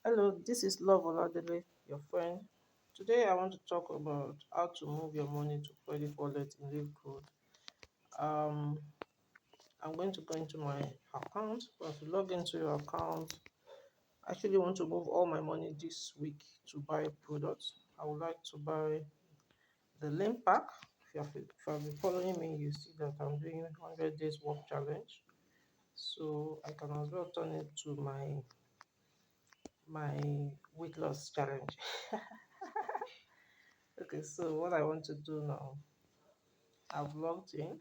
Hello, this is Love Oladele, your friend. Today I want to talk about how to move your money to credit wallet in Livegood. Um, I'm going to go into my account. But to log into your account, I actually want to move all my money this week to buy products. I would like to buy the Limp Pack. If you have been following me, you see that I'm doing 100 days work challenge. So I can as well turn it to my weight loss challenge. Okay, so what I want to do now, I've logged in.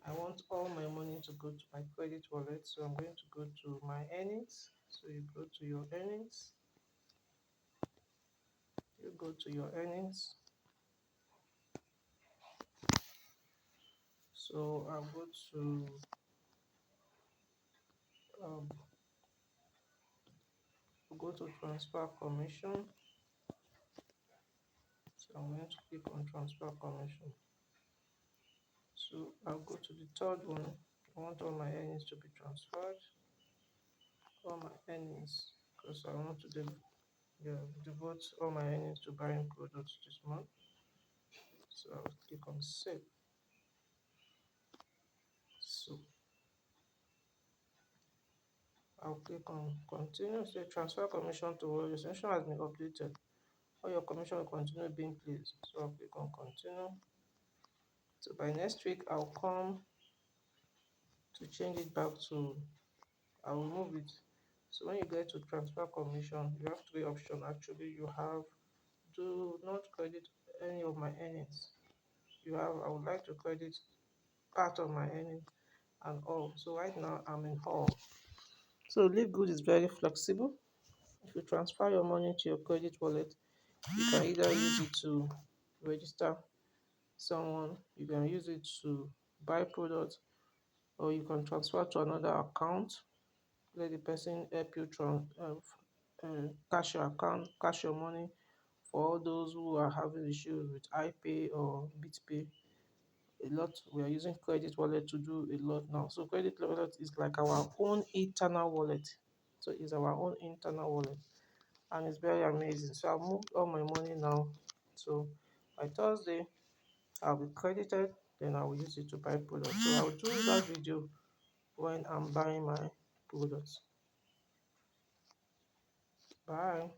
I want all my money to go to my credit wallet, so I'm going to go to my earnings. So you go to your earnings, you go to your earnings. So I'll um, go to transfer commission. So I'm going to click on transfer commission. So I'll go to the third one. I want all my earnings to be transferred. All my earnings, because I want to devote all my earnings to buying products this month. So I'll click on save. So I'll click on continue. Say transfer commission to all your session has been updated. All your commission will continue being placed. So I'll click on continue. So by next week I'll come to change it back to, I will move it. So when you get to transfer commission, you have three options. Actually, you have do not credit any of my earnings. You have I would like to credit part of my earnings and all. So right now I'm in all. So Livegood is very flexible. If you transfer your money to your credit wallet, you can either use it to register someone, you can use it to buy products, or you can transfer to another account. Let the person help you cash your account, cash your money. For all those who are having issues with iPay or BitPay, a lot we are using credit wallet to do a lot now. So credit wallet is like our own internal wallet. So it's our own internal wallet, and it's very amazing. So I'll move all my money now. So by Thursday, I'll be credited, then I will use it to buy products. So I'll do that video when I'm buying my products. Bye.